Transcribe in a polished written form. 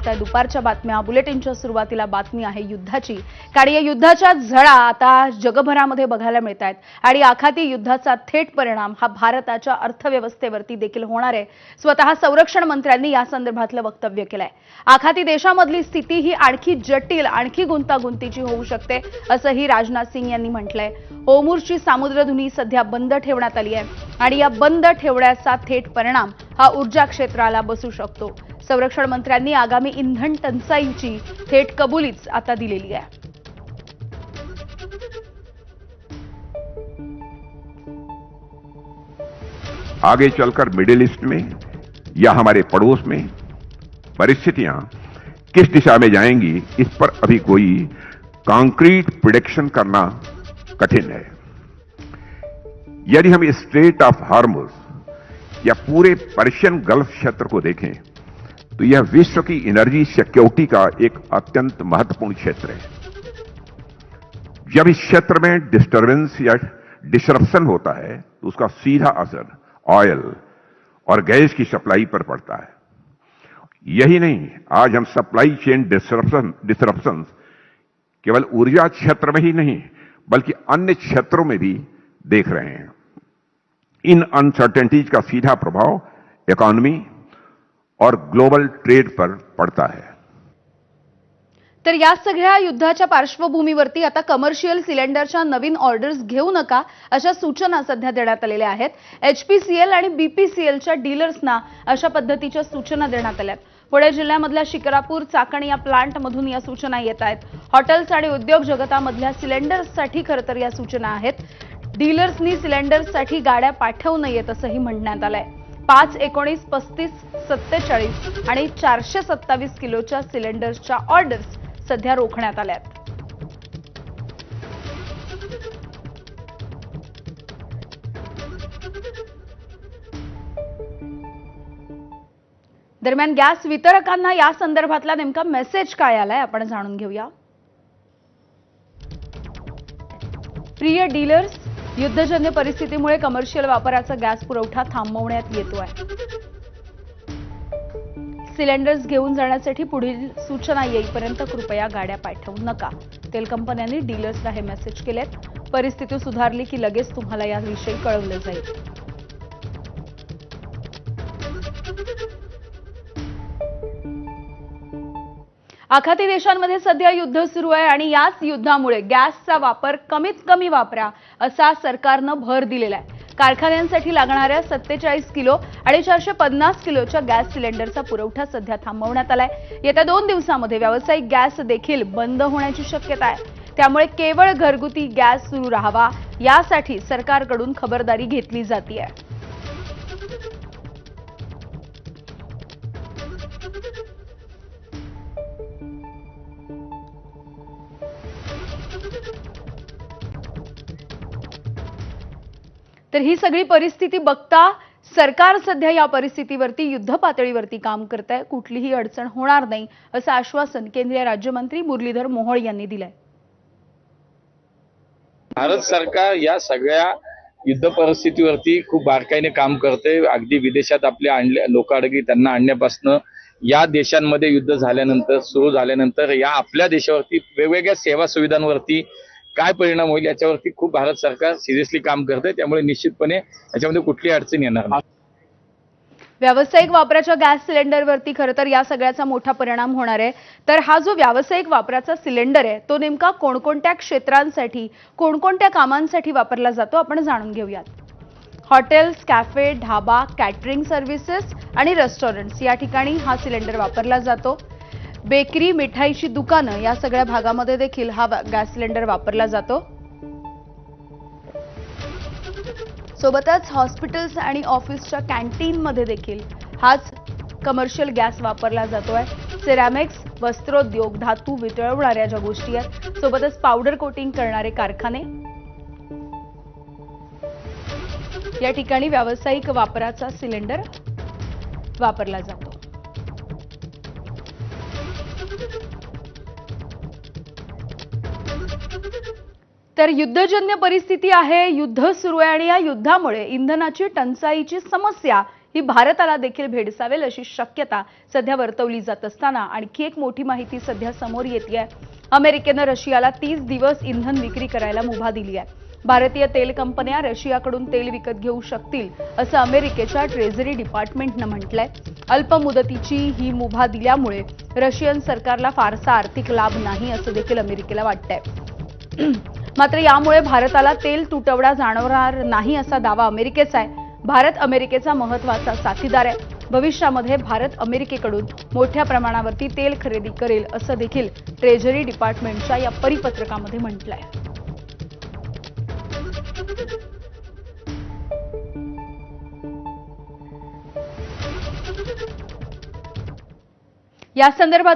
बघताय दुपारच्या बातम्या. बुलेटिनच्या सुरुवातीला बातमी आहे युद्धाची, कारण या युद्धाच्या झळा आता जगभरामध्ये बघायला मिळत आहेत आणि आखाती युद्धाचा थेट परिणाम हा भारताच्या अर्थव्यवस्थेवरती देखील होणार आहे. स्वतः संरक्षण मंत्र्यांनी या संदर्भातलं वक्तव्य केलंय. आखाती देशामधली स्थिती ही आणखी जटिल, आणखी गुंतागुंतीची होऊ शकते असंही राजनाथ सिंग यांनी म्हटलंय. होर्मुझची सामुद्रधुनी सध्या बंद ठेवण्यात आली आहे आणि या बंद ठेवण्याचा थेट परिणाम हा ऊर्जा क्षेत्राला बसू शकतो. संरक्षण मंत्र्यांनी आगामी इंधन टंचाईची थेट कबुलीच आता दिलेली आहे. आगे चलकर मिडिल ईस्ट में या हमारे पड़ोस में परिस्थितियां किस दिशा में जाएंगी, इस पर अभी कोई कॉन्क्रीट प्रेडिक्शन करना कठिन है. यदि हम स्ट्रेट ऑफ हॉर्मुज या पूरे पर्शियन गल्फ क्षेत्र को देखें तो यह विश्व की एनर्जी सिक्योरिटी का एक अत्यंत महत्वपूर्ण क्षेत्र है. जब इस क्षेत्र में डिस्टर्बेंस या डिसरप्शन होता है तो उसका सीधा असर ऑयल और गैस की सप्लाई पर पड़ता है. यही नहीं, आज हम सप्लाई चेन डिसरप्शन केवल ऊर्जा क्षेत्र में ही नहीं बल्कि अन्य क्षेत्रों में भी देख रहे हैं. इन अनसर्टेनिटीज का सीधा प्रभाव इकोनॉमी और ग्लोबल ट्रेड पर पड़ता है. तर या सगळ्या युद्धाच्या पार्श्वभूमीवरती आता कमर्शियल सिलेंडरच्या नवीन ऑर्डर्स घेऊ नका अशा सूचना सध्या देण्यात आलेल्या आहेत. एचपीसीएल आणि बीपीसीएलच्या डीलर्सना अशा पद्धतीच्या सूचना देण्यात आल्यात. पुणे जिल्ह्यामधल्या शिक्रापूर चाकण या प्लांटमधून या सूचना येत आहेत. हॉटेल्स आणि उद्योग जगतामधल्या सिलेंडर्ससाठी खरं तर या सूचना आहेत. डीलर्सनी सिलेंडर्ससाठी गाड्या पाठवू नयेत असंही म्हणण्यात आलंय. 5, 19, 35, 47 आणि 427 किलोच्या सिलेंडर्सच्या ऑर्डर्स सध्या रोखण्यात आल्यात. दरम्यान गॅस वितरकांना या संदर्भातला नेमका मेसेज काय आलाय आपण जाणून घेऊया. प्रिय डीलर्स, युद्धजन्य परिस्थितीमुळे कमर्शियल वापराचा गॅस पुरवठा थांबवण्यात येतोय. सिलेंडर्स घेऊन जाण्यासाठी पुढील सूचना येईपर्यंत कृपया गाड्या पाठवू नका. तेल कंपन्यांनी डीलर्सला हे मेसेज केलेत. परिस्थिती सुधारली की लगेच तुम्हाला याविषयी कळवलं जाईल. आखाती देशांमध्ये सध्या युद्ध सुरू आहे आणि याच युद्धामुळे गॅसचा वापर कमीत कमी वापरा असा सरकारनं भर दिलेला आहे. कारखान्यांसाठी लागणाऱ्या 47 किलो आणि 450 किलोच्या गॅस सिलेंडरचा पुरवठा सध्या थांबवण्यात आलाय. येत्या 2 दिवसांमध्ये व्यावसायिक गॅस देखील बंद होण्याची शक्यता आहे. त्यामुळे केवळ घरगुती गॅस सुरू राहावा यासाठी सरकारकडून खबरदारी घेतली जाते. तर ही सगळी परिस्थिती बघता सरकार सध्या या परिस्थितीवरती युद्ध पातळीवरती काम करत आहे. कुठलीही अडचण होणार नाही असं आश्वासन केंद्रीय राज्यमंत्री मुरलीधर मोहोळ यांनी दिलंय. भारत सरकार या सगळ्या युद्ध परिस्थितीवरती खूप बारकाईने काम करते. अगदी विदेशात आपले लोक अडगी त्यांना आणण्यापासून या देशांमध्ये युद्ध झाल्यानंतर सुरू झाल्यानंतर या आपल्या देशावरती वेगवेगळ्या सेवा सुविधांवरती काय परिणाम होईल याच्यावरती खूप भारत सरकार सिरियसली काम करते. त्यामुळे निश्चितपणे याच्यामध्ये कुठली अडचण येणार नाही. व्यावसायिक वापराच्या गॅस सिलेंडरवरती खरं तर या सगळ्याचा मोठा परिणाम होणार आहे. तर हा जो व्यावसायिक वापराचा सिलेंडर आहे तो नेमका कोणकोणत्या क्षेत्रांसाठी, कोणकोणत्या कामांसाठी वापरला जातो आपण जाणून घेऊयात. Hotels, cafe, dhaba, catering services आणि रेस्टॉरंट्स या ठिकाणी हा सिलेंडर वापरला जातो. बेकरी, मिठाईची दुकानं या सगळ्या भागामध्ये देखील हा गॅस सिलेंडर वापरला जातो. सोबतच हॉस्पिटल्स आणि ऑफिसच्या कॅन्टीनमध्ये देखील हाच कमर्शियल गॅस वापरला जातोय. सिरॅमिक्स, वस्त्रोद्योग, धातू वितळवणाऱ्या ज्या गोष्टी आहेत, सोबतच पावडर कोटिंग करणारे कारखाने या ठिकाणी व्यावसायिक वापराचा सिलेंडर वापरला जातो. तर युद्धजन्य परिस्थिती आहे, युद्ध सुरू आहे आणि या युद्धामुळे इंधनाची टंचाईची समस्या ही भारताला देखील भेडसावेल अशी शक्यता सध्या वर्तवली जात असताना आणखी एक मोठी माहिती सध्या समोर येते आहे. अमेरिकेनं रशियाला 30 दिवस इंधन विक्री करायला मुभा दिली आहे. भारतीय तेल कंपन्या रशियाकडून तेल विकत घेऊ शकतील असं अमेरिकेच्या ट्रेझरी डिपार्टमेंटनं म्हटलंय. अल्प मुदतीची ही मुभा दिल्यामुळे रशियन सरकारला फारसा आर्थिक लाभ नाही असं देखील अमेरिकेला वाटतंय. मात्र यामुळे भारताला तेल तुटवडा जाणवणार नाही असा दावा अमेरिकेचा आहे. भारत अमेरिकेचा महत्त्वाचा साथीदार आहे. भविष्यामध्ये भारत अमेरिकेकडून मोठ्या प्रमाणावरती तेल खरेदी करेल असं देखील ट्रेझरी डिपार्टमेंटच्या या परिपत्रकामध्ये म्हटलंय. या संदर्भात